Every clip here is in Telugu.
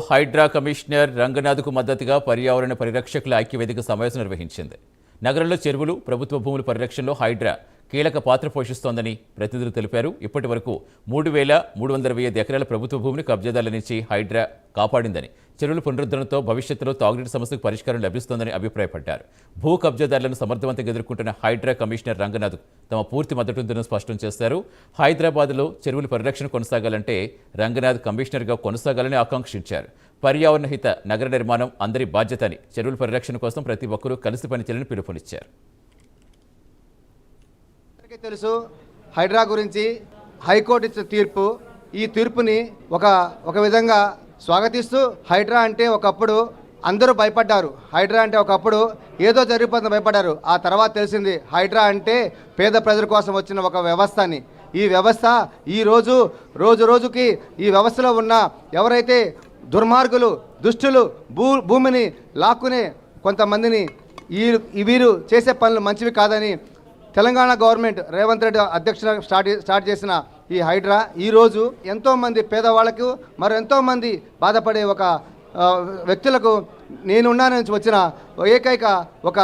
హైడ్రా కమిషనర్ రంగనాథ్కు మద్దతుగా పర్యావరణ పరిరక్షకుల ఐక్యవేదిక సమావేశం నిర్వహించింది. నగరంలో చెరువులు, ప్రభుత్వ భూముల పరిరక్షణలో హైడ్రా కీలక పాత్ర పోషిస్తోందని ప్రతినిధులు తెలిపారు. ఇప్పటి వరకు 3,325 ఎకరాల ప్రభుత్వ భూమిని కబ్జాదారుల నుంచి హైడ్రా కాపాడిందని, చెరువుల పునరుద్ధరణతో భవిష్యత్తులో తాగునీటి సమస్యకు పరిష్కారం లభిస్తోందని అభిప్రాయపడ్డారు. భూ కబ్జాదారులను సమర్థవంతంగా ఎదుర్కొంటున్న హైడ్రా కమిషనర్ రంగనాథ్ తమ పూర్తి మద్దతుందని స్పష్టం చేశారు. హైదరాబాద్లో చెరువుల పరిరక్షణ కొనసాగాలంటే రంగనాథ్ కమిషనర్గా కొనసాగాలని ఆకాంక్షించారు. పర్యావరణ హిత నగర నిర్మాణం అందరి బాధ్యత అని, చెరువుల పరిరక్షణ కోసం ప్రతి ఒక్కరూ కలిసి పనిచేయాలని పిలుపునిచ్చారు. తెలుసు హైడ్రా గురించి హైకోర్టు ఇచ్చిన తీర్పు, ఈ తీర్పుని ఒక విధంగా స్వాగతిస్తూ, హైడ్రా అంటే ఒకప్పుడు అందరూ భయపడ్డారు. హైడ్రా అంటే ఒకప్పుడు ఏదో జరిగిపోతుందని భయపడ్డారు. ఆ తర్వాత తెలిసింది హైడ్రా అంటే పేద ప్రజల కోసం వచ్చిన ఒక వ్యవస్థ అని. ఈ వ్యవస్థ రోజు రోజుకి ఈ వ్యవస్థలో ఉన్న ఎవరైతే దుర్మార్గులు, దుష్టులు భూమిని లాక్కునే కొంతమందిని వీరు చేసే పనులు మంచివి కాదని తెలంగాణ గవర్నమెంట్ రేవంత్ రెడ్డి అధ్యక్షత స్టార్ట్ చేసిన ఈ హైడ్రా ఈరోజు ఎంతోమంది పేదవాళ్లకు మరి ఎంతోమంది బాధపడే ఒక వ్యక్తులకు నేనున్నానని వచ్చిన ఏకైక ఒక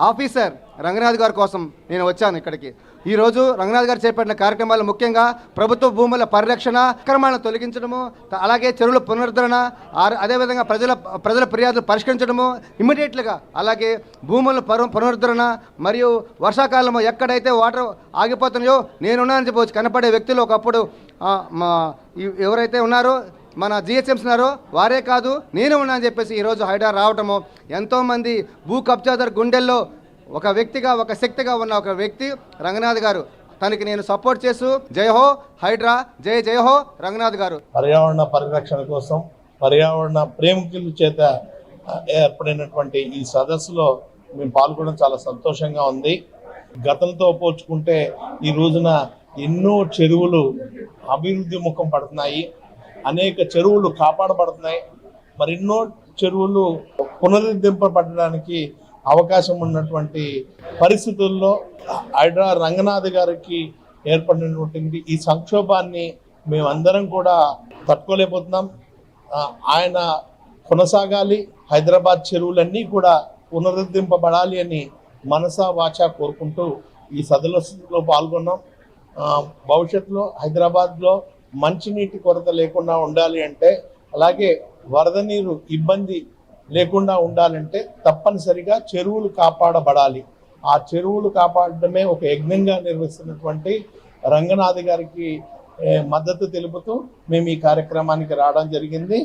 ఆఫీసర్ రంగనాథ్ గారి కోసం నేను వచ్చాను ఇక్కడికి. ఈరోజు రంగనాథ్ గారు చేపట్టిన కార్యక్రమాలు ముఖ్యంగా ప్రభుత్వ భూముల పరిరక్షణ, అక్రమాలను తొలగించడము, అలాగే చెరువుల పునరుద్ధరణ, అదేవిధంగా ప్రజల ఫిర్యాదులు పరిష్కరించడము ఇమ్మీడియట్లుగా, అలాగే భూముల పునరుద్ధరణ మరియు వర్షాకాలంలో ఎక్కడైతే వాటర్ ఆగిపోతున్నాయో నేనున్నానని చెప్పవచ్చు కనపడే వ్యక్తులు ఒకప్పుడు ఎవరైతే ఉన్నారో మన జిహెచ్ఎంసీ ఉన్నారో వారే కాదు, నేను ఉన్నా అని చెప్పేసి ఈరోజు హైడ్రా రావటము ఎంతోమంది భూ కబ్జాదారు గుండెల్లో ఒక వ్యక్తిగా, ఒక శక్తిగా ఉన్న ఒక వ్యక్తి రంగనాథ్ గారు. తనకి నేను సపోర్ట్ చేస్తూ జై హో హైడ్రా, జై హో రంగనాథ్ గారు. పర్యావరణ పరిరక్షణ కోసం పర్యావరణ ప్రేమికుల చేత ఏర్పడినటువంటి ఈ సదస్సులో మేము పాల్గొనడం చాలా సంతోషంగా ఉంది. గతంతో పోల్చుకుంటే ఈ రోజున ఎన్నో చెరువులు అభివృద్ధి ముఖం పడుతున్నాయి, అనేక చెరువులు కాపాడబడుతున్నాయి, మరెన్నో చెరువులు పునరుద్ధరింపబడడానికి అవకాశం ఉన్నటువంటి పరిస్థితుల్లో హైడ్రా రంగనాథ్ గారికి ఏర్పడినటువంటి ఈ సంక్షోభాన్ని మేమందరం కూడా తట్టుకోలేకపోతున్నాం. ఆయన కొనసాగాలి, హైదరాబాద్ చెరువులన్నీ కూడా పునరుద్ధరింపబడాలి అని మనసా వాచా కోరుకుంటూ ఈ సదస్సులో పాల్గొన్నాం. భవిష్యత్తులో హైదరాబాద్లో మంచినీటి కొరత లేకుండా ఉండాలి అంటే, అలాగే వరద నీరు ఇబ్బంది లేకుండా ఉండాలంటే తప్పనిసరిగా చెరువులు కాపాడబడాలి. ఆ చెరువులు కాపాడడమే ఒక యజ్ఞంగా నిర్వహిస్తున్నటువంటి రంగనాథ్ గారికి మద్దతు తెలుపుతూ మేము ఈ కార్యక్రమానికి రావడం జరిగింది.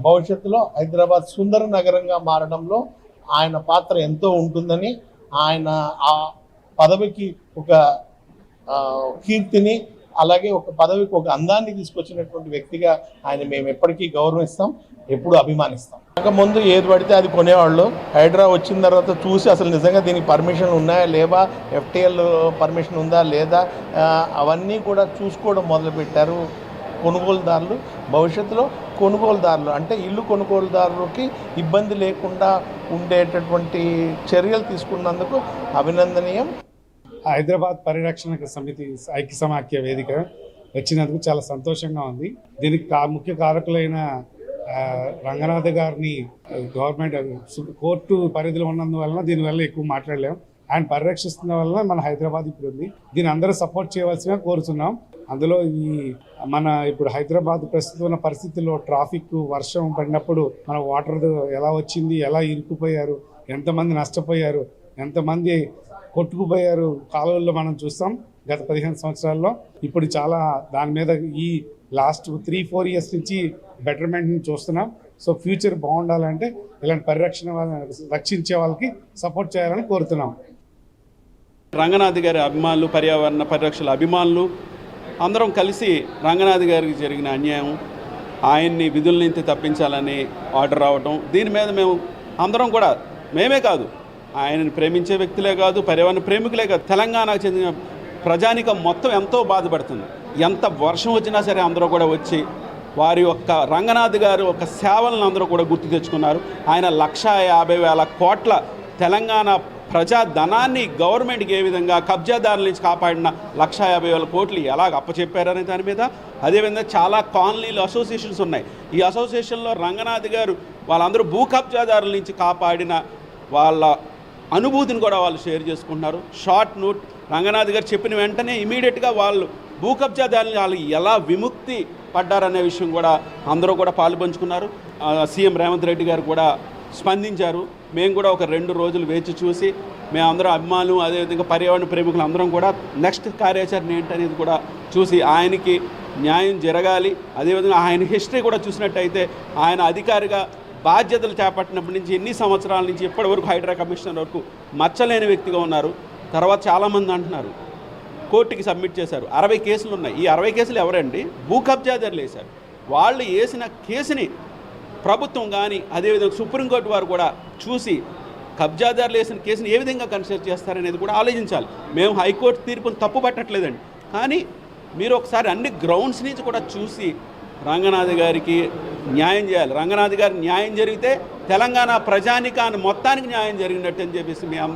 భవిష్యత్తులో హైదరాబాద్ సుందర నగరంగా మారడంలో ఆయన పాత్ర ఎంతో ఉంటుందని, ఆయన ఆ పదవికి ఒక కీర్తిని, అలాగే ఒక పదవికి ఒక అందాన్ని తీసుకొచ్చినటువంటి వ్యక్తిగా ఆయన మేము ఎప్పటికీ గౌరవిస్తాం, ఎప్పుడు అభిమానిస్తాం. ముందు ఏది పడితే అది కొనేవాళ్ళు. హైడ్రా వచ్చిన తర్వాత చూసి అసలు నిజంగా దీనికి పర్మిషన్ ఉన్నాయా లేవా, ఎఫ్టీఎల్ పర్మిషన్ ఉందా లేదా, అవన్నీ కూడా చూసుకోవడం మొదలుపెట్టారు కొనుగోలుదారులు. భవిష్యత్తులో కొనుగోలుదారులు అంటే ఇల్లు కొనుగోలుదారులకి ఇబ్బంది లేకుండా ఉండేటటువంటి చర్యలు తీసుకున్నందుకు అభినందనీయం. హైదరాబాద్ పరిరక్షణ సమితి ఐక్యసమాఖ్య వేదిక వచ్చినందుకు చాలా సంతోషంగా ఉంది. దీనికి ముఖ్య కారకులైన రంగనాథ్ గారిని గవర్నమెంట్ కోర్టు పరిధిలో ఉన్నందువలన దీనివల్ల ఎక్కువ మాట్లాడలేం. ఆయన పరిరక్షిస్తున్న వలన మన హైదరాబాద్ ఇప్పుడు ఉంది. దీన్ని అందరూ సపోర్ట్ చేయవలసిగా కోరుతున్నాం. అందులో ఇప్పుడు హైదరాబాద్ ప్రస్తుతం ఉన్న పరిస్థితుల్లో ట్రాఫిక్, వర్షం పడినప్పుడు మన వాటర్ ఎలా వచ్చింది, ఎలా ఇరుక్కుపోయారు, ఎంతమంది నష్టపోయారు, ఎంతమంది కొట్టుకుపోయారు కాలువల్లో మనం చూస్తాం గత 15 సంవత్సరాల్లో. ఇప్పుడు చాలా దాని మీద ఈ లాస్ట్ 3-4 ఇయర్స్ నుంచి బెటర్మెంట్ని చూస్తున్నాం. సో ఫ్యూచర్ బాగుండాలంటే ఇలాంటి పరిరక్షణ రక్షించే వాళ్ళకి సపోర్ట్ చేయాలని కోరుతున్నాం. రంగనాథ్ గారి అభిమానులు, పర్యావరణ పరిరక్షణ అభిమానులు అందరం కలిసి రంగనాథ్ గారికి జరిగిన అన్యాయం, ఆయన్ని విధుల నుంచి తప్పించాలని ఆర్డర్ రావటం, దీని మీద మేము అందరం కూడా, మేమే కాదు ఆయనను ప్రేమించే వ్యక్తులే కాదు, పర్యావరణ ప్రేమికులే కాదు, తెలంగాణకు చెందిన ప్రజానికం మొత్తం ఎంతో బాధపడుతుంది. ఎంత వర్షం వచ్చినా సరే అందరూ కూడా వచ్చి వారి యొక్క రంగనాథ్ గారు ఒక సేవలను అందరూ కూడా గుర్తు తెచ్చుకున్నారు. ఆయన 150,000 కోట్ల తెలంగాణ ప్రజాధనాన్ని గవర్నమెంట్కి ఏ విధంగా కబ్జాదారుల నుంచి కాపాడిన 1,50,000 కోట్లు ఎలాగ అప్పచెప్పారనే దాని మీద, అదేవిధంగా చాలా కాలనీలు అసోసియేషన్స్ ఉన్నాయి. ఈ అసోసియేషన్లో రంగనాథ్ గారు వాళ్ళందరూ భూ కబ్జాదారుల నుంచి కాపాడిన వాళ్ళ అనుభూతిని కూడా వాళ్ళు షేర్ చేసుకుంటున్నారు. షార్ట్ నోట్ రంగనాథ్ గారు చెప్పిన వెంటనే ఇమీడియట్గా వాళ్ళు భూ కబ్జాదారులు వాళ్ళు ఎలా విముక్తి పడ్డారనే విషయం కూడా అందరూ కూడా పాలుపంచుకున్నారు. సీఎం రేవంత్ రెడ్డి గారు కూడా స్పందించారు. మేము కూడా ఒక 2 రోజులు వేచి చూసి మేమందరం అభిమానులు, అదేవిధంగా పర్యావరణ ప్రేమికులు అందరం కూడా నెక్స్ట్ కార్యాచరణ ఏంటనేది కూడా చూసి ఆయనకి న్యాయం జరగాలి. అదేవిధంగా ఆయన హిస్టరీ కూడా చూసినట్టయితే ఆయన అధికారిగా బాధ్యతలు చేపట్టినప్పటి నుంచి ఎన్ని సంవత్సరాల నుంచి ఇప్పటి వరకు హైడ్రా కమిషనర్ వరకు మచ్చలేని వ్యక్తిగా ఉన్నారు. తర్వాత చాలామంది అంటున్నారు కోర్టుకి సబ్మిట్ చేశారు, 60 కేసులు ఉన్నాయి. ఈ 60 కేసులు ఎవరండి? భూ కబ్జాదారులు వేశారు. వాళ్ళు వేసిన కేసుని ప్రభుత్వం కానీ అదేవిధంగా సుప్రీంకోర్టు వారు కూడా చూసి కబ్జాదారులు వేసిన కేసుని ఏ విధంగా కన్సిడర్ చేస్తారనేది కూడా ఆలోచించాలి. మేము హైకోర్టు తీర్పును తప్పు పట్టట్లేదండి, కానీ మీరు ఒకసారి అన్ని గ్రౌండ్స్ నుంచి కూడా చూసి రంగనాథ్ గారికి న్యాయం చేయాలి. రంగనాథ్ గారికి న్యాయం జరిగితే తెలంగాణ ప్రజానికాన్ని మొత్తానికి న్యాయం జరిగినట్టు అని చెప్పేసి మీ అందరూ